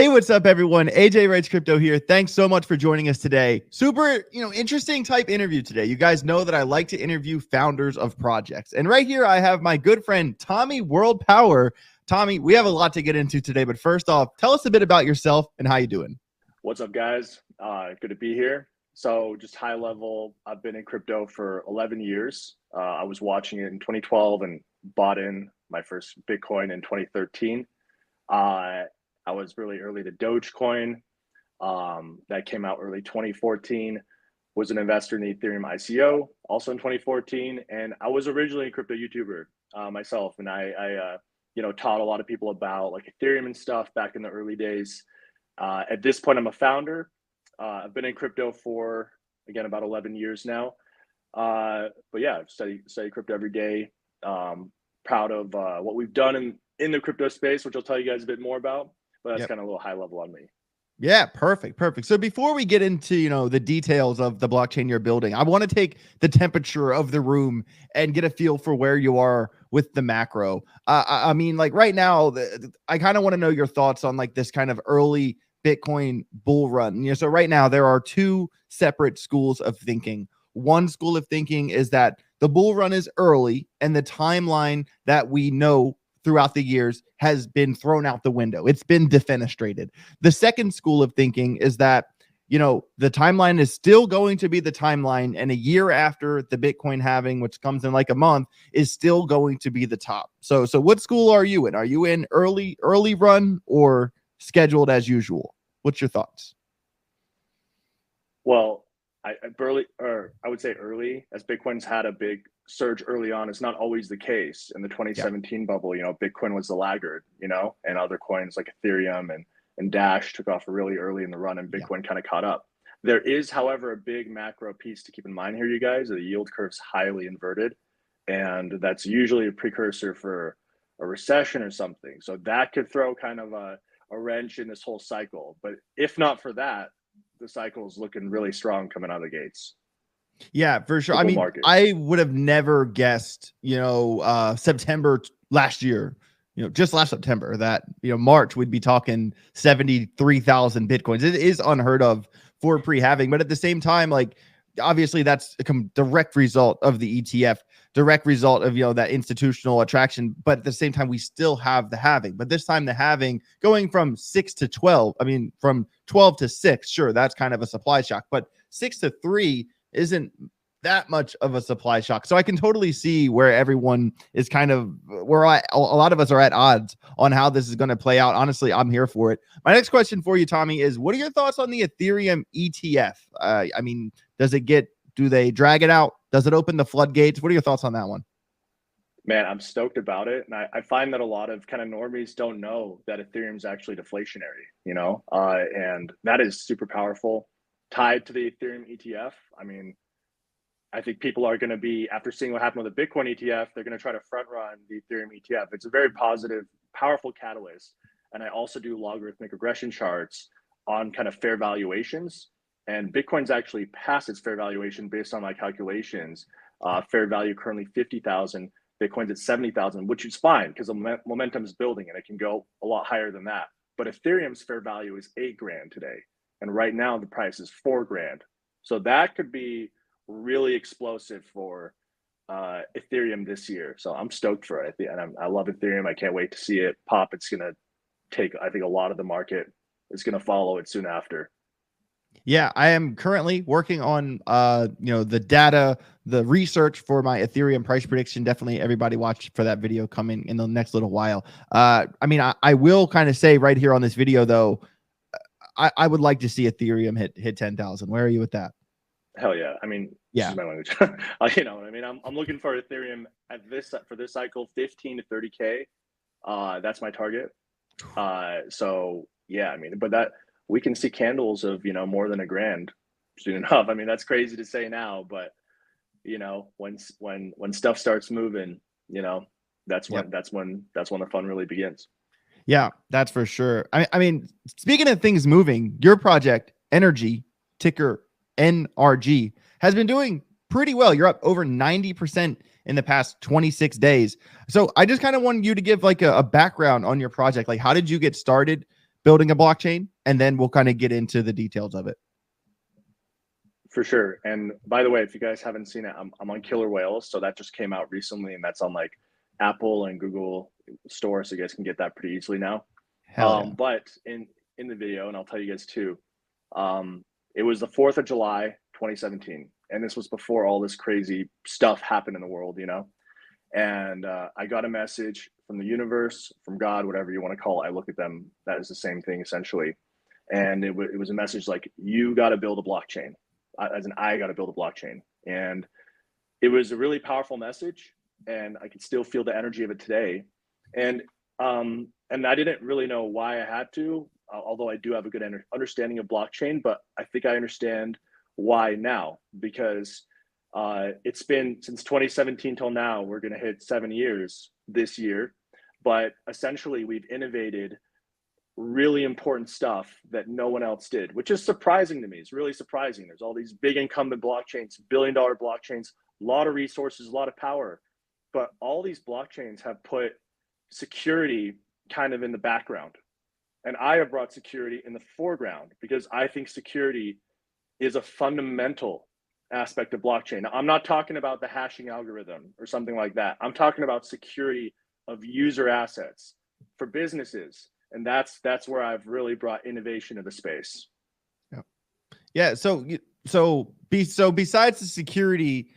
Hey, what's up, everyone? AJ Writes Crypto here. Thanks so much for joining us today. Super, interesting type interview today. You guys know that I like to interview founders of projects. And right here, I have my good friend, Tommy World Power. Tommy, we have a lot to get into today, but first off, tell us a bit about yourself and how you doing. What's up, guys? Good to be here. So just high level, I've been in crypto for 11 years. I was watching it in 2012 and bought in my first Bitcoin in 2013. I was really early to Dogecoin. That came out early 2014. Was an investor in the Ethereum ICO, also in 2014. And I was originally a crypto YouTuber myself. And I taught a lot of people about like Ethereum and stuff back in the early days. At this point, I'm a founder. I've been in crypto for, again, about 11 years now. But yeah, I've studied crypto every day. Proud of what we've done in the crypto space, which I'll tell you guys a bit more about. But that's kind of a little high level on me. Yeah, perfect. So before we get into, the details of the blockchain you're building, I want to take the temperature of the room and get a feel for where you are with the macro. I mean, like right now, I kind of want to know your thoughts on like this kind of early Bitcoin bull run. So right now there are two separate schools of thinking. One school of thinking is that the bull run is early and the timeline that we know throughout the years has been thrown out the window. It's been defenestrated. The second school of thinking is that, the timeline is still going to be the timeline, and a year after the Bitcoin halving, which comes in like a month, is still going to be the top. So what school are you in? Are you in early run or scheduled as usual? What's your thoughts? Well, I would say early, as Bitcoin's had a big surge early on. It's not always the case. In the 2017 bubble, Bitcoin was the laggard, and other coins like Ethereum and Dash took off really early in the run, and Bitcoin kind of caught up. There is, however, a big macro piece to keep in mind here, you guys. The yield curve's highly inverted, and that's usually a precursor for a recession or something. So that could throw kind of a wrench in this whole cycle. But if not for that, the cycle is looking really strong coming out of the gates. Yeah, for sure. I mean, I would have never guessed, September last year, just last September that, March we'd be talking 73,000 Bitcoins. It is unheard of for pre-halving, but at the same time, like, obviously that's a direct result of the ETF, direct result of, that institutional attraction. But at the same time, we still have the halving, but this time the halving going from 6 to 12, I mean, from 12 to 6, sure, that's kind of a supply shock, but 6 to 3 isn't that much of a supply shock. So I can totally see where everyone is kind of where a lot of us are at odds on how this is going to play out. Honestly, I'm here for it. My next question for you, Tommy, is what are your thoughts on the Ethereum ETF? I mean, do they drag it out? Does it open the floodgates? What are your thoughts on that one? Man, I'm stoked about it. And I find that a lot of kind of normies don't know that Ethereum is actually deflationary, and that is super powerful. Tied to the Ethereum ETF. I mean, I think people are going to be, after seeing what happened with the Bitcoin ETF, they're going to try to front run the Ethereum ETF. It's a very positive, powerful catalyst. And I also do logarithmic regression charts on kind of fair valuations. And Bitcoin's actually past its fair valuation based on my calculations. Fair value currently 50,000. Bitcoin's at 70,000, which is fine because the momentum is building and it can go a lot higher than that. But Ethereum's fair value is $8,000 today. And right now the price is $4,000. So that could be really explosive for Ethereum this year. So I'm stoked for it. And I love Ethereum. I can't wait to see it pop. It's going to take, I think, a lot of the market is going to follow it soon after. Yeah, I am currently working on, the data, the research for my Ethereum price prediction. Definitely everybody watch for that video coming in the next little while. I mean, I will kind of say right here on this video, though, I would like to see Ethereum hit 10,000. Where are you with that? Hell yeah. I mean, yeah. This is my language. You know what I mean? I'm looking for Ethereum for this cycle, 15 to 30K. That's my target. So yeah, I mean, but that we can see candles of, more than $1,000 soon enough. I mean, that's crazy to say now, but when stuff starts moving, that's when the fun really begins. Yeah, that's for sure. I mean, speaking of things moving, your project, Energi, ticker NRG, has been doing pretty well. You're up over 90% in the past 26 days. So I just kind of wanted you to give like a background on your project. Like, how did you get started? building a blockchain, and then we'll kind of get into the details of it. For sure. And by the way, if you guys haven't seen it, I'm on Killer Whales. So that just came out recently, and that's on like Apple and Google Store. So you guys can get that pretty easily now. Hell yeah. But in the video, and I'll tell you guys too, it was the 4th of July, 2017. And this was before all this crazy stuff happened in the world, you know? And I got a message from the universe, from God, whatever you want to call it. I look at them, that is the same thing essentially. And it was a message like, you got to build a blockchain. As in, I got to build a blockchain. And it was a really powerful message, and I can still feel the energy of it today. And I didn't really know why I had to, although I do have a good understanding of blockchain, but I think I understand why now, because it's been since 2017 till now, we're going to hit 7 years this year, but essentially we've innovated really important stuff that no one else did, which is surprising to me. It's really surprising. There's all these big incumbent blockchains, billion-dollar blockchains, a lot of resources, a lot of power, but all these blockchains have put security kind of in the background. And I have brought security in the foreground because I think security is a fundamental aspect of blockchain. Now, I'm not talking about the hashing algorithm or something like that. I'm talking about security of user assets for businesses. And that's where I've really brought innovation to the space. Yeah. So besides the security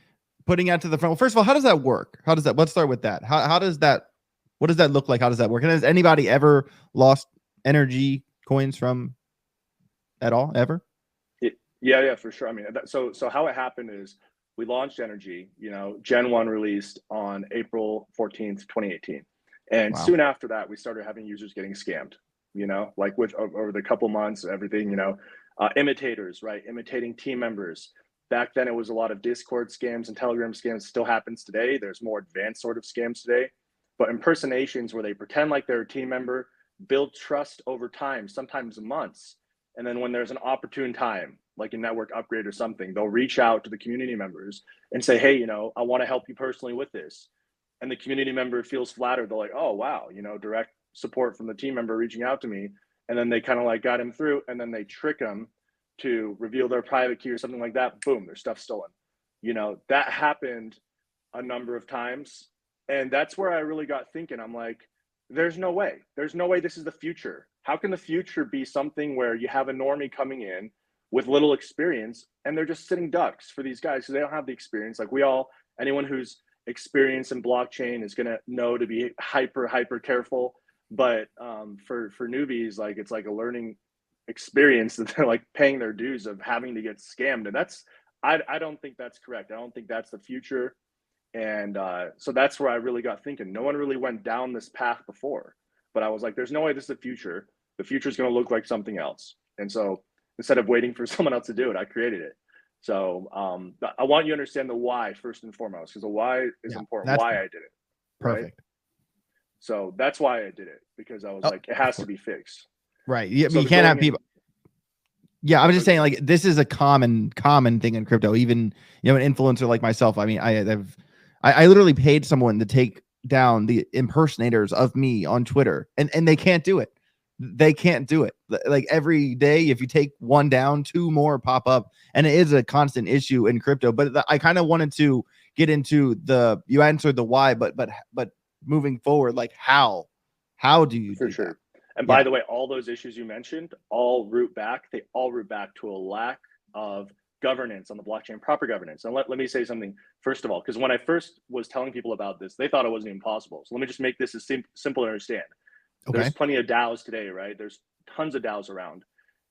putting out to the front, well, first of all, how does that work? Let's start with that. What does that look like? How does that work? And has anybody ever lost NRG coins from at all ever? Yeah, for sure. I mean, so how it happened is we launched Energi, Gen 1 released on April 14th, 2018. And soon after that, we started having users getting scammed, like over the couple months, everything, imitators, right? Imitating team members. Back then, it was a lot of Discord scams and Telegram scams. Still happens today. There's more advanced sort of scams today. But impersonations where they pretend like they're a team member, build trust over time, sometimes months. And then when there's an opportune time, like a network upgrade or something, they'll reach out to the community members and say, hey, I want to help you personally with this. And the community member feels flattered. They're like, oh, wow, direct support from the team member reaching out to me. And then they kind of like got him through, and then they trick them to reveal their private key or something like that. Boom, their stuff's stolen. That happened a number of times. And that's where I really got thinking. I'm like, there's no way this is the future. How can the future be something where you have a normie coming in with little experience and they're just sitting ducks for these guys because they don't have the experience? Like anyone who's experienced in blockchain is going to know to be hyper careful. But for newbies, like it's like a learning experience that they're like paying their dues of having to get scammed. And I don't think that's correct. I don't think that's the future. And so that's where I really got thinking. No one really went down this path before, but I was like, there's no way this is the future. The future is going to look like something else. And so instead of waiting for someone else to do it, I created it. So I want you to understand the why first and foremost, because the why is important. Why I did it. Perfect. Right? So that's why I did it, because I was like, it has to be fixed. Right. Yeah. So you can't have people. Yeah, I was just saying, like, this is a common thing in crypto. Even an influencer like myself. I mean, I literally paid someone to take down the impersonators of me on Twitter, and they can't do it. They can't do it. Like every day, if you take one down, 2 more pop up, and it is a constant issue in crypto. But I kind of wanted to get into you answered the why, but moving forward, like how do you for do sure? That? And by the way, all those issues you mentioned they all root back to a lack of governance on the blockchain, proper governance. And let me say something first of all, because when I first was telling people about this, they thought it wasn't even possible. So let me just make this as simple to understand. Okay. There's plenty of DAOs today, right? There's tons of DAOs around,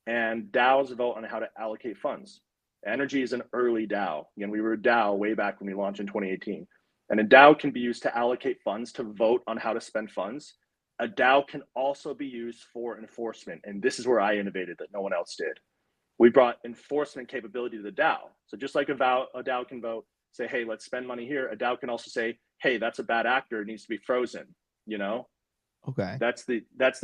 and DAOs vote on how to allocate funds. Energi is an early DAO. Again, we were a DAO way back when we launched in 2018. And a DAO can be used to allocate funds, to vote on how to spend funds. A DAO can also be used for enforcement. And this is where I innovated that no one else did. We brought enforcement capability to the DAO. So just like a DAO can vote, say, hey, let's spend money here. A DAO can also say, hey, that's a bad actor. It needs to be frozen, Okay. That's the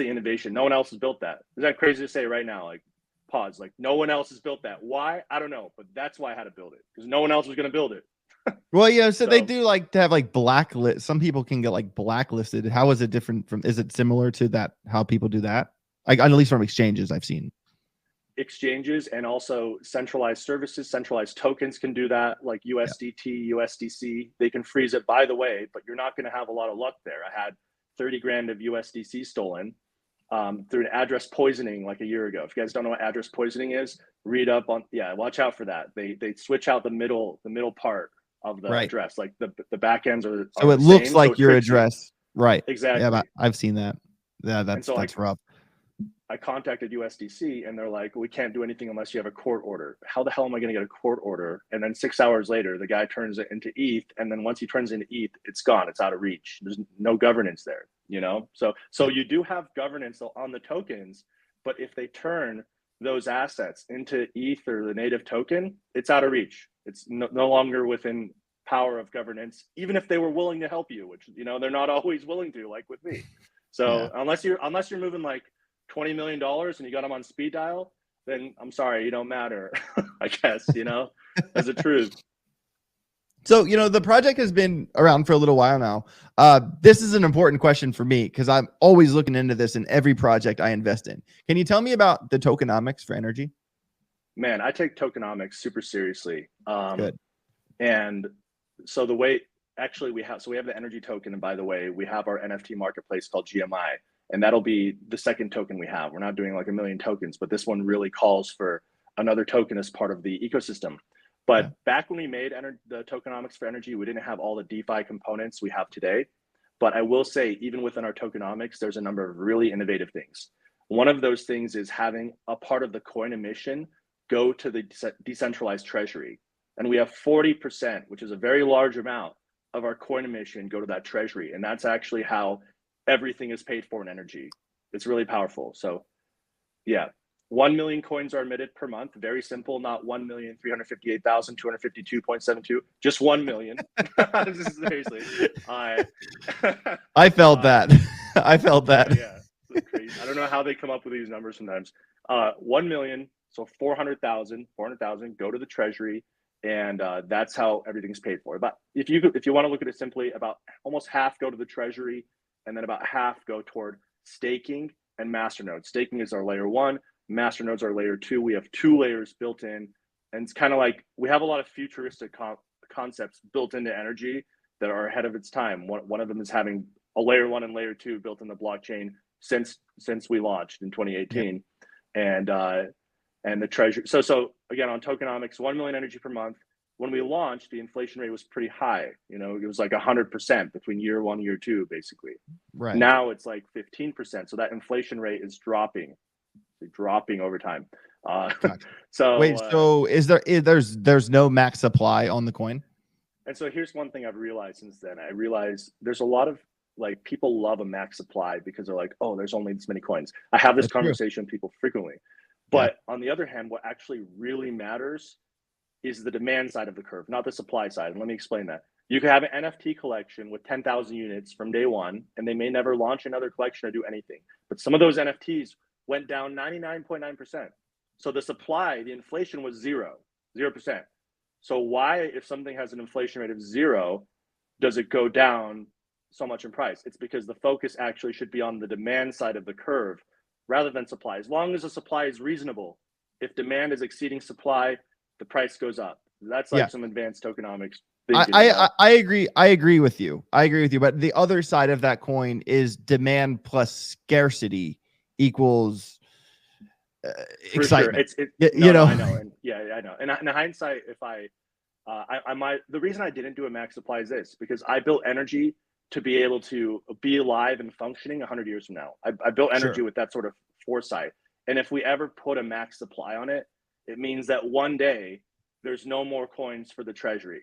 innovation. No one else has built that. Is that crazy to say right now? Like, pause. Like, no one else has built that. Why? I don't know. But that's why I had to build it, because no one else was going to build it. Well, yeah, so they do like to have like blacklist. Some people can get like blacklisted. How is it different from? Is it similar to that? How people do that? Like at least from exchanges I've seen. Exchanges and also centralized services, centralized tokens can do that, like USDT, USDC. They can freeze it, by the way, but you're not going to have a lot of luck there. I had 30 grand of USDC stolen through an address poisoning like a year ago. If you guys don't know what address poisoning is, read up on, watch out for that. They switch out the middle part of the address, like the back ends are so it looks like your address, right? Exactly. Yeah, I've seen that. Yeah, that's rough. I contacted USDC and they're like, we can't do anything unless you have a court order. How the hell am I going to get a court order? And then 6 hours later, the guy turns it into ETH. And then once he turns into ETH, it's gone. It's out of reach. There's no governance there, you know? So you do have governance on the tokens, but if they turn those assets into ETH or the native token, it's out of reach. It's no longer within power of governance, even if they were willing to help you, which, you know, they're not always willing to, like with me. So unless you're moving like $20 million and you got them on speed dial, then I'm sorry, you don't matter. I guess, you know, as a truth. So, you know, the project has been around for a little while now. This is an important question for me because I'm always looking into this in every project I invest in. Can you tell me about the tokenomics for Energi? Man, I take tokenomics super seriously. Good. And so the way, actually we have the Energi token. And by the way, we have our NFT marketplace called GMI. And that'll be the second token we have. We're not doing like 1 million tokens, but this one really calls for another token as part of the ecosystem. But back when we made the tokenomics for Energi, we didn't have all the DeFi components we have today. But I will say, even within our tokenomics, there's a number of really innovative things. One of those things is having a part of the coin emission go to the decentralized treasury. And we have 40%, which is a very large amount of our coin emission go to that treasury. And that's actually how everything is paid for in Energi. It's really powerful. So yeah, 1 million coins are emitted per month. Very simple, not 1,358,252.72, just 1 million. Seriously. I felt that. I felt that. Yeah, it's crazy. I don't know how they come up with these numbers sometimes. 1 million, so 400,000 go to the treasury. And that's how everything's paid for. But if you want to look at it simply, about almost half go to the treasury, and then about half go toward staking and masternodes. Staking is our layer 1, masternodes are layer 2. We have 2 layers built in, and it's kind of like we have a lot of futuristic concepts built into Energi that are ahead of its time. One of them is having a layer 1 and layer 2 built in the blockchain since we launched in 2018, and the treasury. So again, on tokenomics, 1 million Energi per month. When we launched, the inflation rate was pretty high. You know, it was like 100% between year 1 and year 2, basically. Right. Now it's like 15%. So that inflation rate is dropping over time. Gotcha. So wait, so there's no max supply on the coin? And so here's one thing I've realized since then. I realized there's a lot of like people love a max supply because they're like, oh, there's only this many coins. I have this conversation with people frequently. But on the other hand, what actually really matters is the demand side of the curve, not the supply side. And let me explain that. You could have an NFT collection with 10,000 units from day one, and they may never launch another collection or do anything. But some of those NFTs went down 99.9%. So the supply, the inflation was 0%. So why, if something has an inflation rate of 0, does it go down so much in price? It's because the focus actually should be on the demand side of the curve rather than supply. As long as the supply is reasonable, if demand is exceeding supply, the price goes up. That's like some advanced tokenomics. I agree with you. But the other side of that coin is demand plus scarcity equals excitement. Sure. I know. And I know. And in hindsight, if I might, the reason I didn't do a max supply is this, because I built Energi to be able to be alive and functioning 100 years from now. I built Energi with that sort of foresight. And if we ever put a max supply on it, it means that one day there's no more coins for the treasury.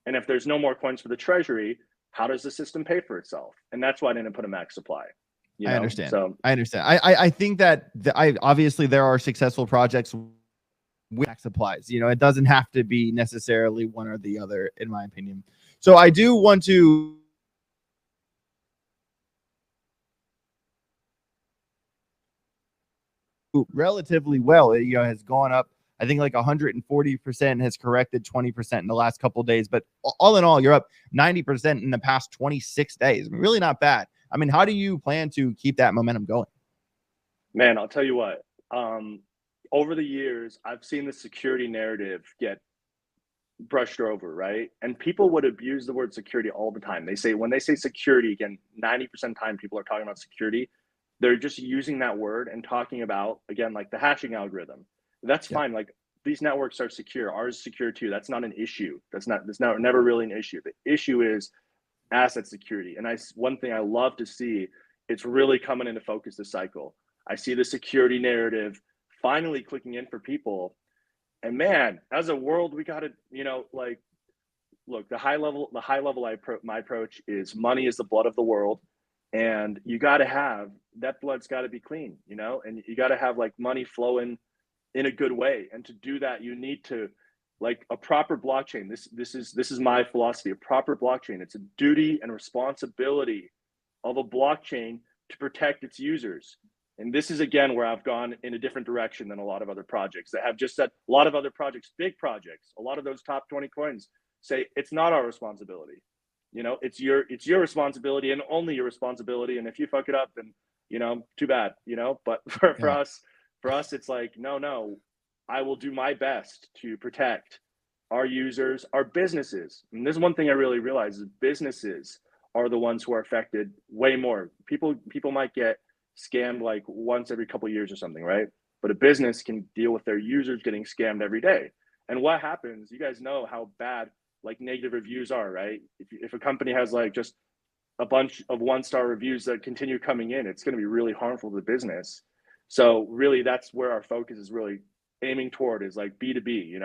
And if there's no more coins for the treasury, how does the system pay for itself? And that's why I didn't put a max supply. I understand. I think that obviously there are successful projects with max supplies. You know, it doesn't have to be necessarily one or the other, in my opinion. So I do want to relatively well. You know, has gone up, I think like 140%, has corrected 20% in the last couple of days. But all in all, you're up 90% in the past 26 days. Really not bad. I mean, how do you plan to keep that momentum going? Man, I'll tell you what. Over the years, I've seen the security narrative get brushed over, right? And people would abuse the word security all the time. When they say security, again, 90% of the time people are talking about security, they're just using that word and talking about, again, like the hashing algorithm. That's Yeah. fine. Like these networks are secure. Ours is secure too. That's not an issue. That's never really an issue. The issue is asset security. And one thing I love to see, it's really coming into focus this cycle. I see the security narrative finally clicking in for people. And man, as a world, we got to, like, look, my approach is money is the blood of the world. And you got to have that blood's got to be clean, and you got to have like money flowing in a good way. And to do that, you need to like a proper blockchain. This is my philosophy. A proper blockchain. It's a duty and responsibility of a blockchain to protect its users. And this is again where I've gone in a different direction than a lot of other projects that have just said, a lot of other projects, big projects, a lot of those top 20 coins say it's not our responsibility. It's your responsibility and only your responsibility. And if you fuck it up, then too bad. But for us, it's like no, I will do my best to protect our users, our businesses. And this is one thing I really realize is businesses are the ones who are affected way more. People might get scammed like once every couple of years or something, right? But a business can deal with their users getting scammed every day. And what happens, you guys know how bad like negative reviews are, right? If a company has like just a bunch of 1-star reviews that continue coming in, it's going to be really harmful to the business. So really that's where our focus is really aiming toward, is like B2B,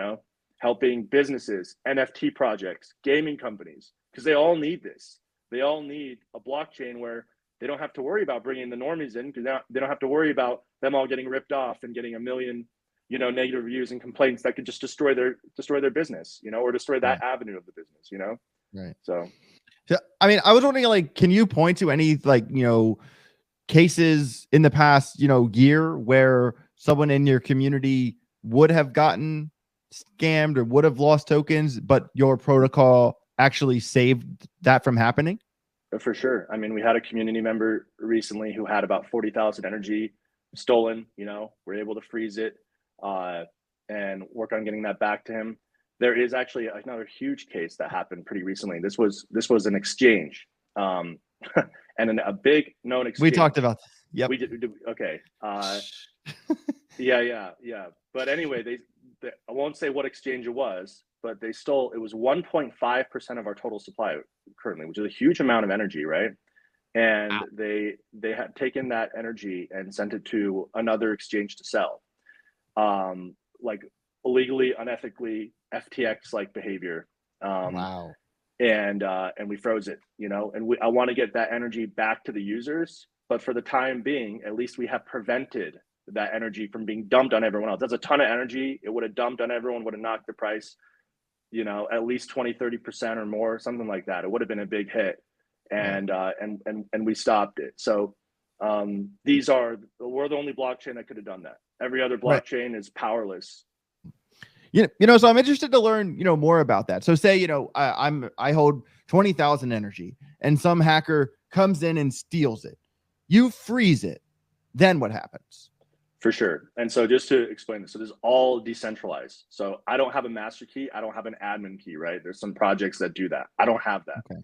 helping businesses, NFT projects, gaming companies, because they all need this. They all need a blockchain where they don't have to worry about bringing the normies in, because they don't have to worry about them all getting ripped off and getting a million, negative reviews and complaints that could just destroy their business, or destroy that avenue of the business, Right. So, I mean, I was wondering, like, can you point to any like, cases in the past, year where someone in your community would have gotten scammed or would have lost tokens, but your protocol actually saved that from happening? For sure. I mean, we had a community member recently who had about 40,000 energy stolen. We're able to freeze it and work on getting that back to him. There is actually another huge case that happened pretty recently. This was an exchange, and a big known exchange. We talked about this. Yep. We did. Okay. Yeah. But anyway, I won't say what exchange it was, but they stole. It was 1.5% of our total supply currently, which is a huge amount of energy, right? And wow. They had taken that energy and sent it to another exchange to sell, like illegally, unethically, FTX like behavior. Wow. And we froze it, and I want to get that energy back to the users, but for the time being, at least we have prevented that energy from being dumped on everyone else. That's a ton of energy. It would have dumped on everyone, would have knocked the price, at least 20-30% or more, something like that. It would have been a big hit. And we stopped it. So we're the only blockchain that could have done that. Every other blockchain is powerless. So I'm interested to learn, more about that. So say, I hold 20,000 energy and some hacker comes in and steals it. You freeze it. Then what happens? For sure. And so just to explain this, so this is all decentralized. So I don't have a master key. I don't have an admin key, right? There's some projects that do that. I don't have that. Okay.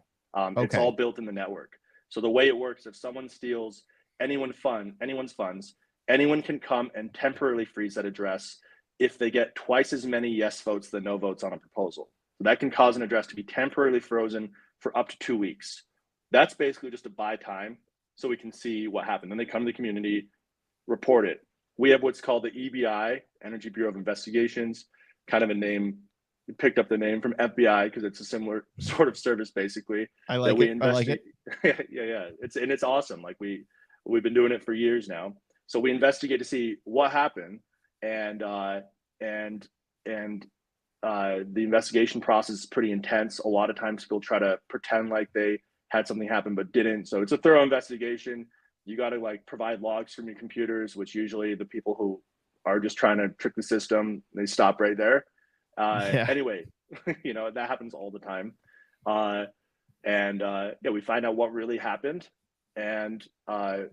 It's all built in the network. So the way it works, if someone steals anyone's funds, anyone can come and temporarily freeze that address if they get twice as many yes votes than no votes on a proposal. So that can cause an address to be temporarily frozen for up to 2 weeks. That's basically just to buy time so we can see what happened. Then they come to the community, report it. We have what's called the EBI, Energy Bureau of Investigations, kind of a name. We picked up the name from FBI because it's a similar sort of service, basically. I like it. Yeah. It's awesome. Like we've been doing it for years now. So we investigate to see what happened, and the investigation process is pretty intense. A lot of times people try to pretend like they had something happen but didn't. So it's a thorough investigation. You got to like provide logs from your computers, which usually the people who are just trying to trick the system, they stop right there. Anyway, that happens all the time. We find out what really happened, and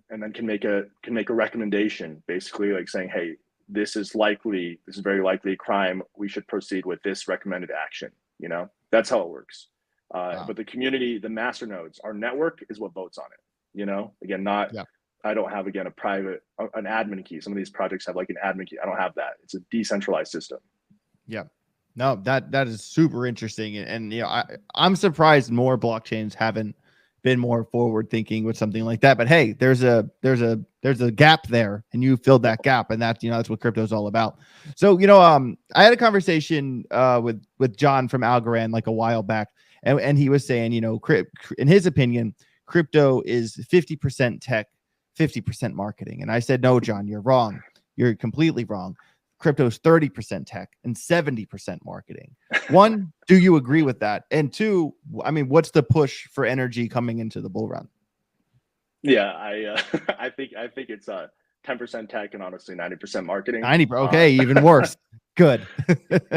then can make a recommendation, basically like saying, hey, this is very likely a crime. We should proceed with this recommended action. You know, that's how it works. Wow. But the community, the master nodes, our network is what votes on it. You know, again, not. Yeah. I don't have an admin key. Some of these projects have like an admin key. I don't have that. It's a decentralized system. Yeah. No, that is super interesting, and you know, I'm surprised more blockchains haven't been more forward thinking with something like that. But hey, there's a gap there, and you filled that gap, and that's, you know, that's what crypto is all about. So, you know, I had a conversation with John from Algorand like a while back, and he was saying, you know, in his opinion, crypto is 50% tech, 50% marketing. And I said, no, John, you're wrong. You're completely wrong. Crypto's 30% tech and 70% marketing. One, do you agree with that? And two, I mean, what's the push for Energy coming into the bull run? Yeah, I think it's 10% tech and honestly 90% marketing. 90, okay, even worse. Good.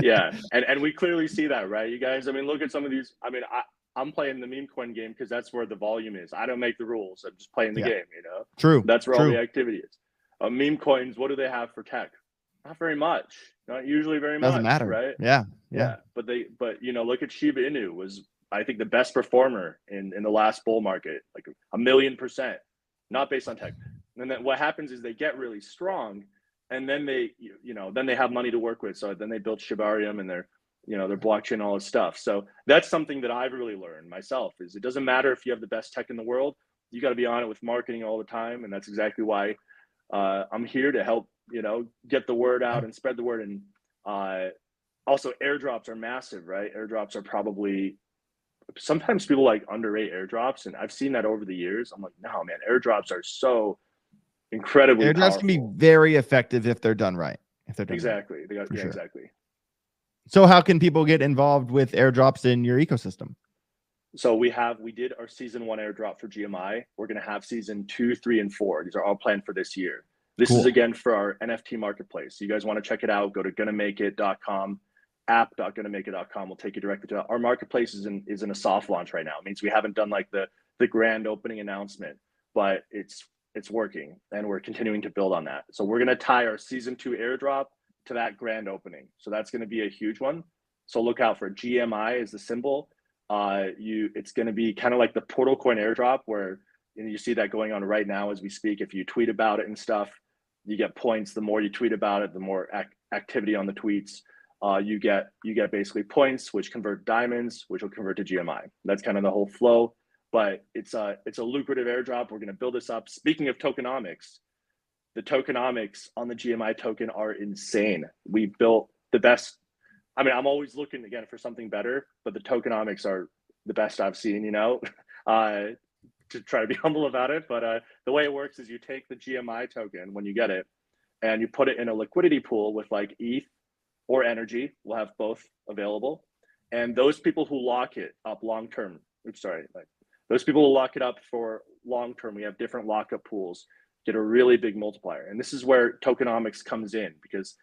Yeah, and we clearly see that, right, you guys? I mean, look at some of these. I mean, I'm playing the meme coin game because that's where the volume is. I don't make the rules. I'm just playing the game, you know? True. That's where all the activity is. Meme coins, what do they have for tech? Not very much. Not usually very much. Doesn't matter, right? Yeah. But you know, look at Shiba Inu was, I think, the best performer in the last bull market, like 1,000,000%, not based on tech. And then what happens is they get really strong, and then they have money to work with. So then they built Shibarium and their blockchain, all this stuff. So that's something that I've really learned myself, is it doesn't matter if you have the best tech in the world, you got to be on it with marketing all the time. And that's exactly why I'm here to help, get the word out and spread the word. And also airdrops are massive, right? Airdrops are probably, sometimes people like underrate airdrops. And I've seen that over the years. I'm like, no, man, airdrops are so incredibly powerful. Can be very effective if they're done right. Exactly. Sure. Exactly. So how can people get involved with airdrops in your ecosystem? So we did our season 1 airdrop for GMI. We're going to have season 2, 3, and 4. These are all planned for this year. This is again for our NFT marketplace. So you guys want to check it out, go to gonnamakeit.com, app.gonnamakeit.com will take you directly to our marketplace. Is in a soft launch right now. It means we haven't done like the grand opening announcement, but it's working, and we're continuing to build on that. So we're going to tie our season 2 airdrop to that grand opening. So that's going to be a huge one. So look out for GMI as the symbol. It's going to be kind of like the Portal Coin airdrop, where you see that going on right now as we speak. If you tweet about it and stuff, you get points. The more you tweet about it, the more activity on the tweets. You get basically points, which convert diamonds, which will convert to GMI. That's kind of the whole flow. But it's a lucrative airdrop. We're going to build this up. Speaking of tokenomics, the tokenomics on the GMI token are insane. We built the best. I mean, I'm always looking again for something better, but the tokenomics are the best I've seen, to try to be humble about it. But the way it works is you take the GMI token when you get it, and you put it in a liquidity pool with like ETH or Energy. We'll have both available. And those people who lock it up long term, those people who lock it up for long term, we have different lockup pools, get a really big multiplier. And this is where tokenomics comes in, because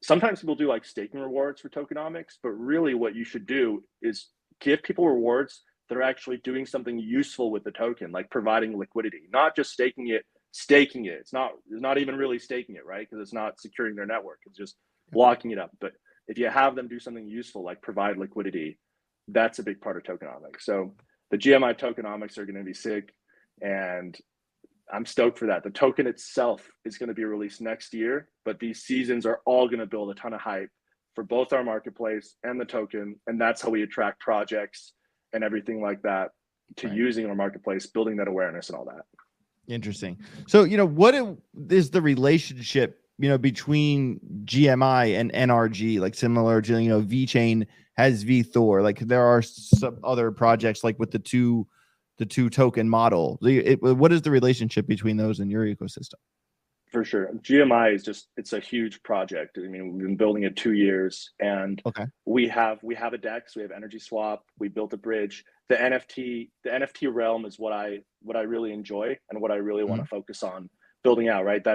sometimes people do like staking rewards for tokenomics, but really what you should do is give people rewards that are actually doing something useful with the token, like providing liquidity, not just staking it. It's not even really staking it, right? Because it's not securing their network. It's just locking it up. But if you have them do something useful, like provide liquidity, that's a big part of tokenomics. So the GMI tokenomics are going to be sick, and I'm stoked for that. The token itself is going to be released next year, but these seasons are all going to build a ton of hype for both our marketplace and the token. And that's how we attract projects and everything like that to using our marketplace, building that awareness and all that. Interesting. So, what is the relationship, between GMI and NRG, like similar to, VeChain has VeThor, like there are some other projects like with the two token model. What is the relationship between those in your ecosystem? For sure. GMI is it's a huge project. I mean, we've been building it 2 years, and we have a DEX, we have Energy Swap, we built a bridge. The NFT realm is what I really enjoy and what I really want to focus on building out, right?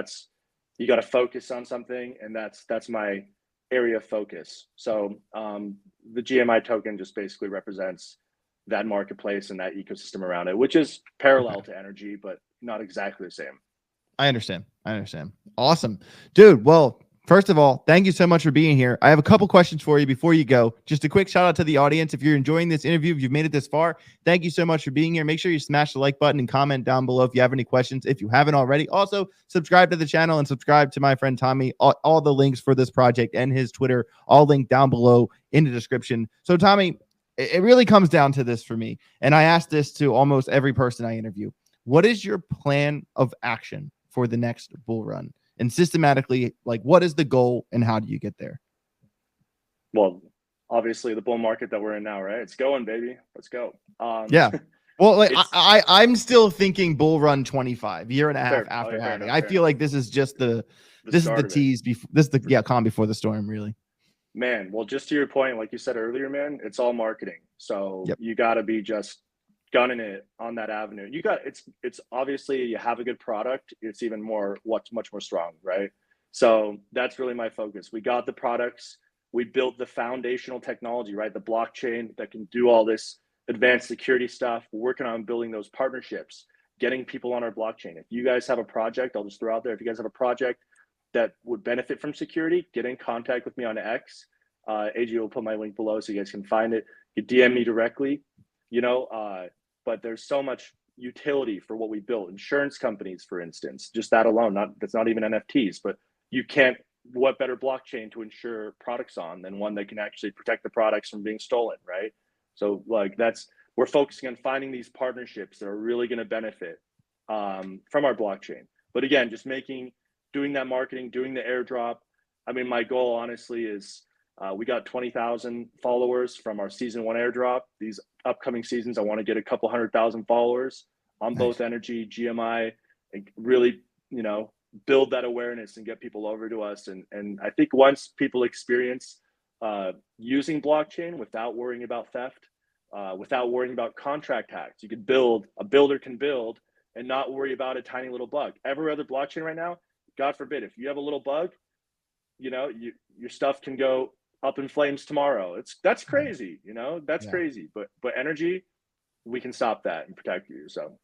You got to focus on something, and that's my area of focus. So the GMI token just basically represents that marketplace and that ecosystem around it, which is parallel to Energy, but not exactly the same. I understand. Awesome, dude. Well, first of all, thank you so much for being here. I have a couple questions for you before you go. Just a quick shout out to the audience. If you're enjoying this interview, if you've made it this far, thank you so much for being here. Make sure you smash the like button and comment down below if you have any questions. If you haven't already, also subscribe to the channel and subscribe to my friend Tommy. All the links for this project and his Twitter, all linked down below in the description. So Tommy, it really comes down to this for me. And I ask this to almost every person I interview. What is your plan of action for the next bull run? And systematically, like, what is the goal and how do you get there? Well, obviously the bull market that we're in now, right? It's going, baby. Let's go. Yeah. Well, like I'm still thinking bull run 25, year and a half after having. I feel like this is just this is the tease before this is the calm before the storm, really. Man, well, just to your point, like you said earlier, man, it's all marketing. So you got to be just gunning it on that avenue. It's obviously you have a good product. It's even much more strong, right? So that's really my focus. We got the products. We built the foundational technology, right? The blockchain that can do all this advanced security stuff. We're working on building those partnerships, getting people on our blockchain. If you guys have a project, I'll just throw out there. If you guys have a project that would benefit from security, get in contact with me on X. AG will put my link below so you guys can find it. You DM me directly, but there's so much utility for what we built. Insurance companies, for instance, just that alone, that's not even NFTs, but what better blockchain to insure products on than one that can actually protect the products from being stolen, right? So like we're focusing on finding these partnerships that are really going to benefit from our blockchain. But again, just doing that marketing, doing the airdrop. I mean, my goal honestly is we got 20,000 followers from our season 1 airdrop. These upcoming seasons, I want to get a couple 100,000 followers on both Energi, GMI, and really, build that awareness and get people over to us. And I think once people experience using blockchain without worrying about theft, without worrying about contract hacks, a builder can build and not worry about a tiny little bug. Every other blockchain right now, God forbid, if you have a little bug, your stuff can go up in flames tomorrow. That's crazy, crazy. But Energi, we can stop that and protect you. So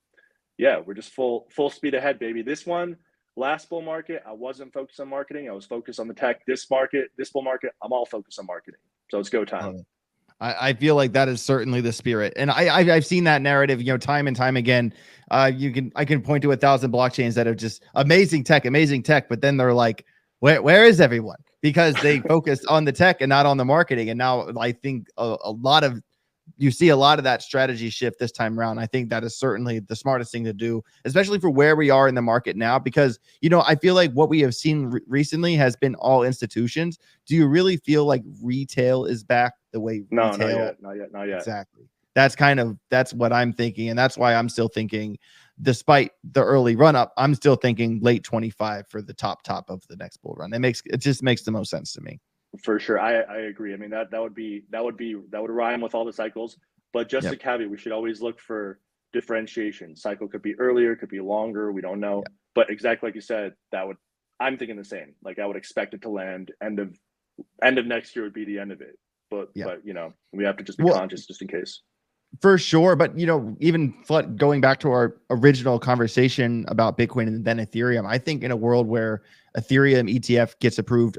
yeah, we're just full speed ahead, baby. This last bull market, I wasn't focused on marketing. I was focused on the tech. This bull market, I'm all focused on marketing. So it's go time. I feel like that is certainly the spirit. And I've seen that narrative, time and time again. I can point to 1,000 blockchains that are just amazing tech, but then they're like, where is everyone? Because they focus on the tech and not on the marketing. And now I think you see a lot of that strategy shift this time around. I think that is certainly the smartest thing to do, especially for where we are in the market now, because, I feel like what we have seen recently has been all institutions. Do you really feel like retail is back the way retail? Not yet. Exactly. That's what I'm thinking. And that's why I'm still thinking, despite the early run up, I'm still thinking late 25 for the top of the next bull run. It just makes the most sense to me. For sure. I agree. I mean, that would rhyme with all the cycles, but just a caveat, we should always look for differentiation. Cycle could be earlier, could be longer. We don't know, but exactly like you said, I'm thinking the same. Like I would expect it to land end of next year would be the end of it. But we have to just be conscious just in case. For sure. But, even going back to our original conversation about Bitcoin and then Ethereum, I think in a world where Ethereum ETF gets approved,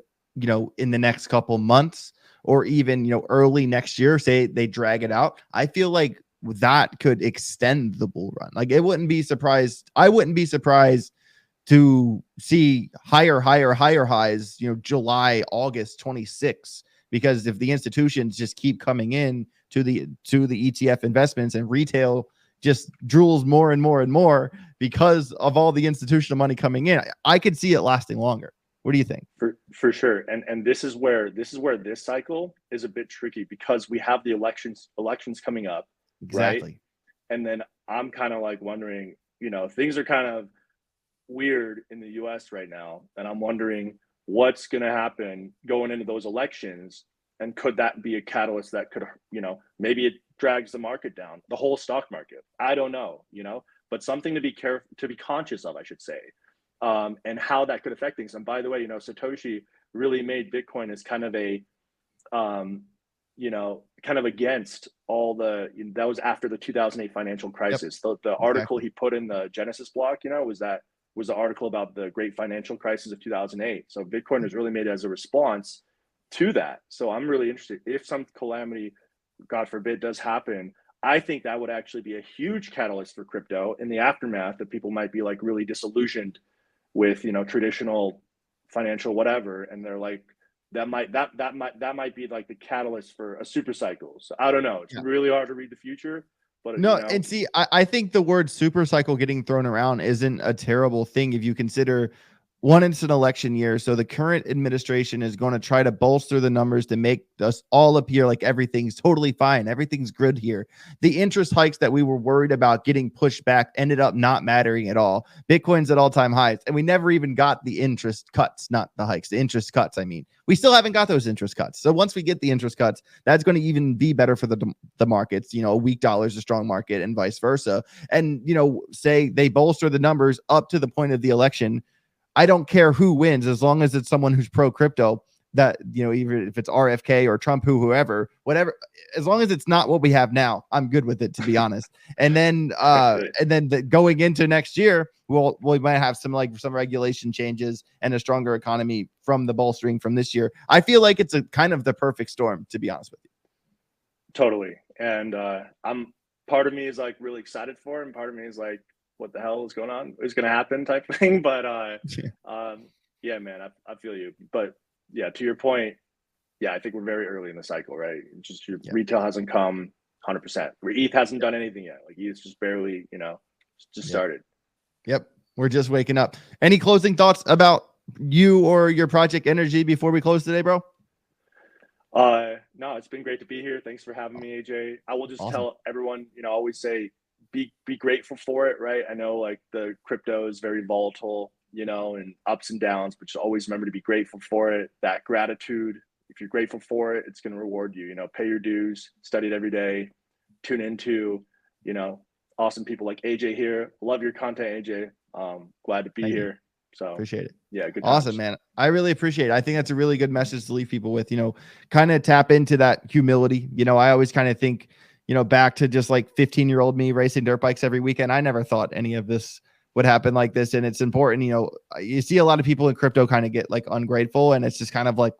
in the next couple months or even, early next year, say they drag it out, I feel like that could extend the bull run. Like I wouldn't be surprised to see higher highs, July, August 26, because if the institutions just keep coming in to the ETF investments and retail just drools more and more and more because of all the institutional money coming in, I could see it lasting longer. What do you think? For sure. And this is where this cycle is a bit tricky because we have the elections coming up. Exactly. Right? And then I'm kind of like wondering, things are kind of weird in the US right now. And I'm wondering what's going to happen going into those elections. And could that be a catalyst that could, maybe it drags the market down, the whole stock market. I don't know, but something to be conscious of, I should say. And how that could affect things. And by the way, Satoshi really made Bitcoin as kind of you know, kind of against all the, that was after the 2008 financial crisis. Yep. The article he put in the Genesis block, you know, was the article about the great financial crisis of 2008. So Bitcoin was really made as a response to that. So I'm really interested, if some calamity, God forbid, does happen, I think that would actually be a huge catalyst for crypto in the aftermath, that people might be like really disillusioned with, you know, traditional financial whatever, and they're like, that might be like the catalyst for a super cycle. So I don't know. It's really hard to read the future. But no, you know, and see, I think the word super cycle getting thrown around isn't a terrible thing if you consider, one, it's an election year. So the current administration is going to try to bolster the numbers to make us all appear like everything's totally fine. Everything's good here. The interest hikes that we were worried about getting pushed back ended up not mattering at all. Bitcoin's at all-time highs, and we never even got the interest cuts, not the hikes, the interest cuts. I mean, we still haven't got those interest cuts. So once we get the interest cuts, that's going to even be better for the markets. You know, a weak dollar is a strong market and vice versa. And, you know, say they bolster the numbers up to the point of the election, I don't care who wins, as long as it's someone who's pro crypto, that, you know, even if it's RFK or Trump, whoever, whatever, as long as it's not what we have now, I'm good with it, to be honest. And then, going into next year, we might have some regulation changes and a stronger economy from the bolstering from this year. I feel like it's a kind of the perfect storm, to be honest with you. Totally. And part of me is like really excited for it, and part of me is like, what the hell is going on? Is going to happen type of thing. But yeah, man, I feel you. But yeah, to your point, yeah, I think we're very early in the cycle, right? Just retail hasn't come 100%. ETH hasn't done anything yet. Like ETH's just barely, you know, just started. Yep. We're just waking up. Any closing thoughts about you or your project Energi before we close today, bro? No, it's been great to be here. Thanks for having me, AJ. I will just tell everyone, you know, always say, be grateful for it, right? I know like the crypto is very volatile, you know, and ups and downs, but just always remember to be grateful for it. That gratitude, if you're grateful for it, it's going to reward you. You know, pay your dues, study it every day, tune into, you know, awesome people like AJ here. Love your content, AJ. Glad to be here. So appreciate it. Yeah, good. Awesome, man. I really appreciate it. I think that's a really good message to leave people with, you know, kind of tap into that humility. You know, I always kind of think, you know, back to just like 15-year-old me racing dirt bikes every weekend. I never thought any of this would happen like this. And it's important, you know, you see a lot of people in crypto kind of get like ungrateful, and it's just kind of like,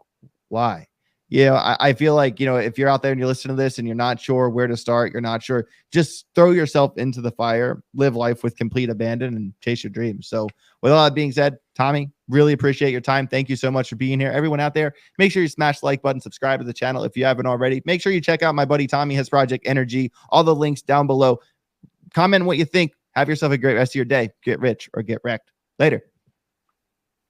why? Yeah, I feel like, you know, if you're out there and you listen to this and you're not sure where to start, you're not sure, just throw yourself into the fire, live life with complete abandon, and chase your dreams. So with all that being said, Tommy, really appreciate your time. Thank you so much for being here. Everyone out there, make sure you smash the like button, subscribe to the channel if you haven't already. Make sure you check out my buddy Tommy, his project Energi. All the links down below. Comment what you think. Have yourself a great rest of your day. Get rich or get wrecked. Later.